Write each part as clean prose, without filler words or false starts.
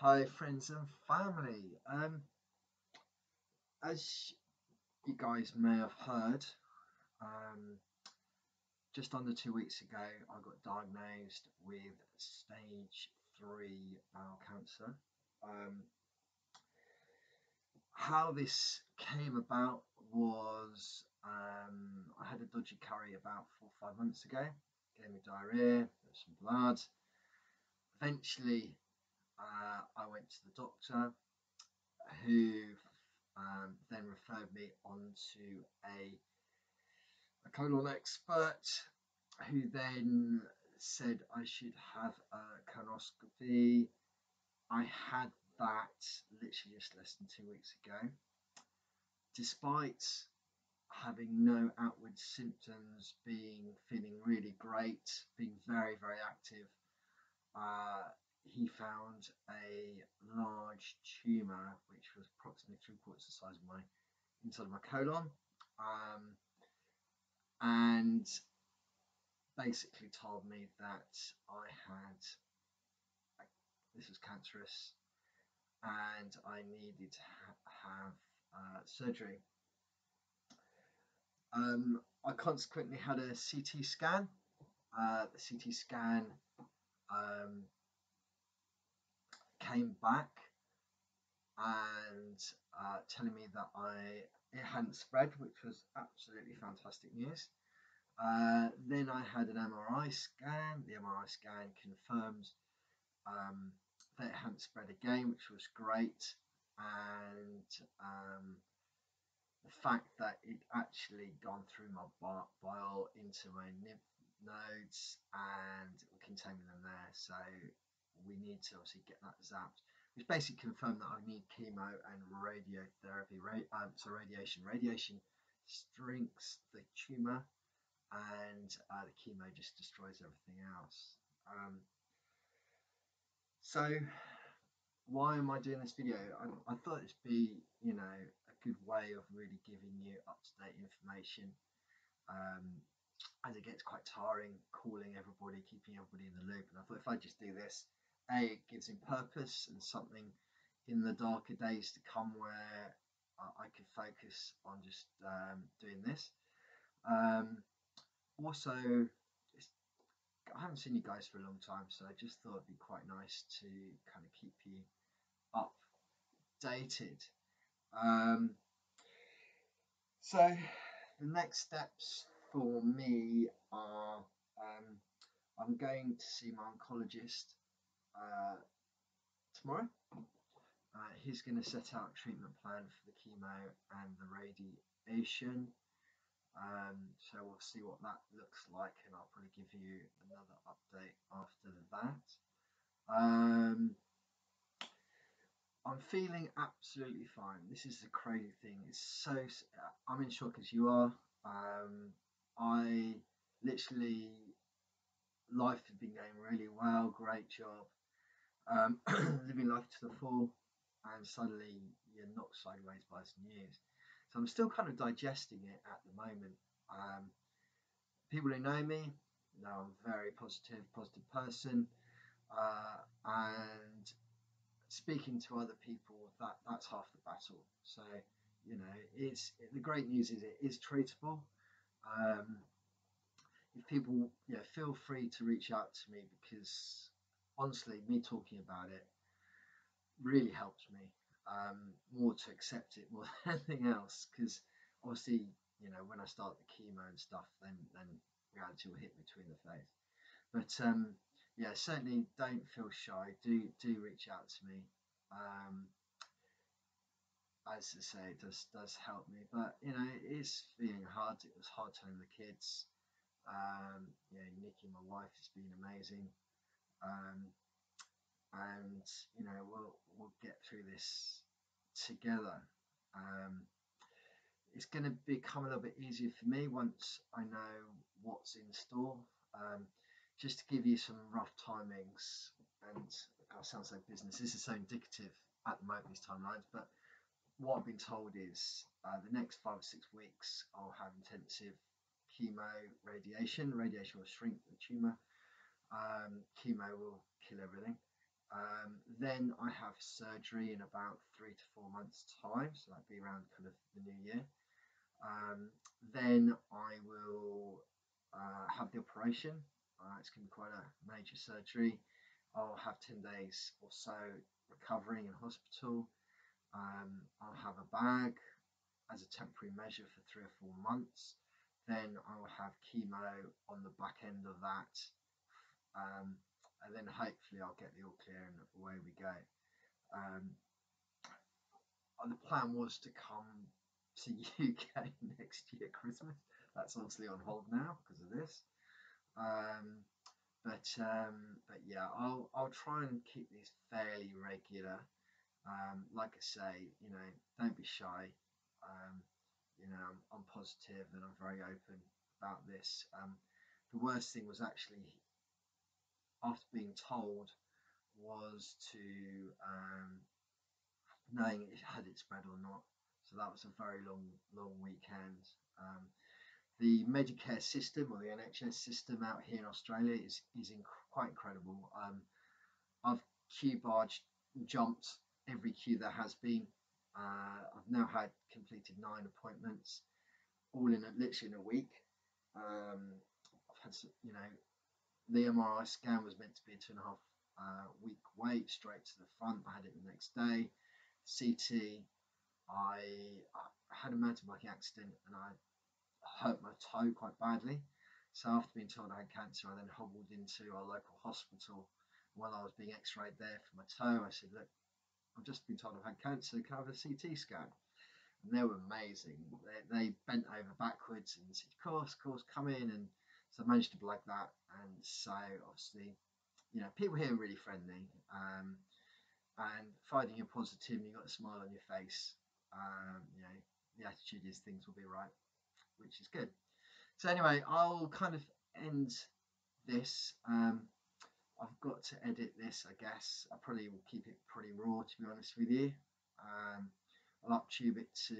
Hi, friends and family. As you guys may have heard, um, just under 2 weeks ago, I got diagnosed with stage three bowel cancer. Um, how this came about was I had a dodgy curry about 4 or 5 months ago. Gave me diarrhea, there was some blood. Eventually, I went to the doctor who then referred me on to a colon expert who then said I should have a colonoscopy. I had that literally just less than 2 weeks ago. Despite having no outward symptoms, feeling really great, being very, very active, uh, he found a large tumour which was approximately 3/4 the size of my inside of my colon, and basically told me that I had this was cancerous and I needed to have surgery. I consequently had a CT scan. The CT scan um, came back and telling me that it hadn't spread, which was absolutely fantastic news. Then I had an MRI scan. The MRI scan confirmed um, that it hadn't spread again, which was great. And the fact that it actually gone through my bile into my lymph nodes and containing them there. So we need to obviously get that zapped, which basically confirmed that I need chemo and radiotherapy, so radiation. Radiation shrinks the tumour and the chemo just destroys everything else. So why am I doing this video? I thought it'd be, a good way of really giving you up-to-date information, as it gets quite tiring calling everybody, keeping everybody in the loop. And I thought if I just do this, it gives him purpose and something in the darker days to come where I could focus on just doing this. Also, I haven't seen you guys for a long time, so I just thought it'd be quite nice to kind of keep you updated. So the next steps for me are I'm going to see my oncologist tomorrow. He's going to set out a treatment plan for the chemo and the radiation. So we'll see what that looks like, and I'll probably give you another update after that. I'm feeling absolutely fine. This is the crazy thing. I'm in shock as you are. I literally, life has been going really well. Great job. Living life to the full, and suddenly you're knocked sideways by some news. So I'm still kind of digesting it at the moment. People who know me know I'm a very positive person, and speaking to other people, that's half the battle. So it's the great news is it is treatable. If people, feel free to reach out to me, because honestly, me talking about it really helps me more to accept it more than anything else. Because obviously, when I start the chemo and stuff, then reality will hit between the face. But yeah, certainly don't feel shy. Do reach out to me. As I say, it does help me. But it is feeling hard. It was hard telling the kids. Nikki, my wife, has been amazing. And we'll get through this together. It's going to become a little bit easier for me once I know what's in store. Just to give you some rough timings, and I sound so business. This is so indicative at the moment, these timelines, but what I've been told is the next 5 or 6 weeks I'll have intensive chemo, radiation. Radiation will shrink the tumour. Chemo will kill everything. Then I have surgery in about 3 to 4 months' time, so that'd be around kind of the new year. Then I will have the operation. It's going to be quite a major surgery. I'll have 10 days or so recovering in hospital. I'll have a bag as a temporary measure for 3 or 4 months. Then I will have chemo on the back end of that. And then hopefully I'll get the all clear and away we go. The plan was to come to UK next year Christmas. That's obviously on hold now because of this. But yeah, I'll try and keep these fairly regular. Like I say, don't be shy. I'm positive and I'm very open about this. The worst thing was actually after being told was to knowing it had it spread or not. So that was a very long weekend. The Medicare system or the NHS system out here in Australia is quite incredible. I've queue barged, jumped every queue there has been. I've now had completed 9 appointments, all in literally in a week. I've had, the MRI scan was meant to be a 2.5 week wait straight to the front. I had it the next day. CT, I had a motorbike accident and I hurt my toe quite badly. So after being told I had cancer, I then hobbled into our local hospital. While I was being x-rayed there for my toe, I said, look, I've just been told I've had cancer, can I have a CT scan? And they were amazing. They bent over backwards and said, of course, come in. And so I managed to blag that. And so obviously, people here are really friendly. And finding you're positive and you've got a smile on your face, the attitude is things will be right, which is good. So anyway, I'll kind of end this. I've got to edit this, I guess. I probably will keep it pretty raw, to be honest with you. I'll uptube it to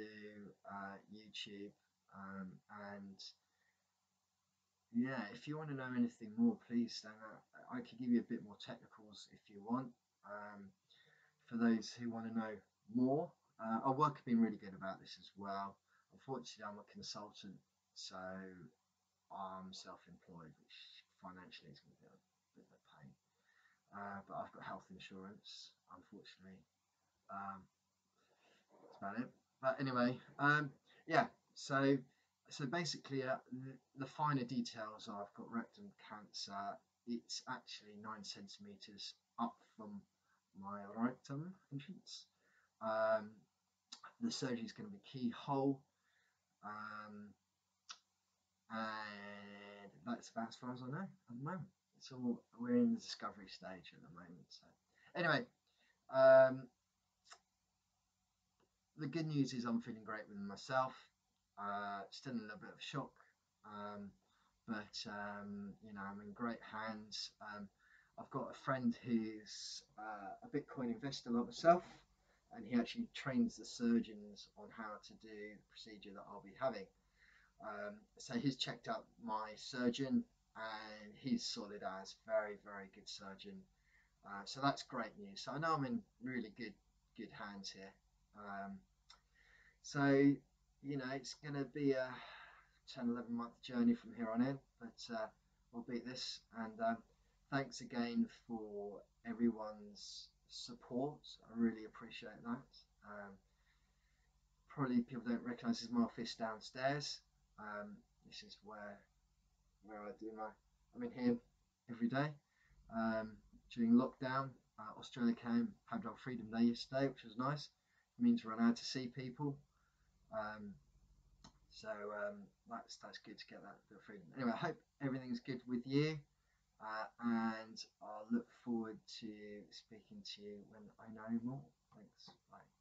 YouTube. And yeah, if you want to know anything more, please I could give you a bit more technicals if you want. For those who want to know more, our work has been really good about this as well. Unfortunately, I'm a consultant, so I'm self-employed, which financially is going to be a bit of a pain. But I've got health insurance, unfortunately. That's about it. But anyway, yeah. So basically, the finer details are I've got rectum cancer. It's actually 9 centimeters up from my rectum entrance. The surgery is going to be keyhole. And that's about as far as I know at the moment. So we're in the discovery stage at the moment. So anyway, the good news is I'm feeling great with myself. Still in a little bit of shock, but I'm in great hands. I've got a friend who's a Bitcoin investor like myself, and he actually trains the surgeons on how to do the procedure that I'll be having. So he's checked out my surgeon and he's solid as, very, very good surgeon. So that's great news. So I know I'm in really good hands here. So it's going to be a 10-11 month journey from here on in, but we'll beat this. And thanks again for everyone's support. I really appreciate that. Probably people don't recognise this is my office downstairs. This is where I do I'm in here every day. During lockdown, Australia had our Freedom Day yesterday, which was nice. It means we're allowed to see people. So that's good to get that bit of freedom. Anyway, I hope everything's good with you, and I'll look forward to speaking to you when I know more. Thanks. Bye.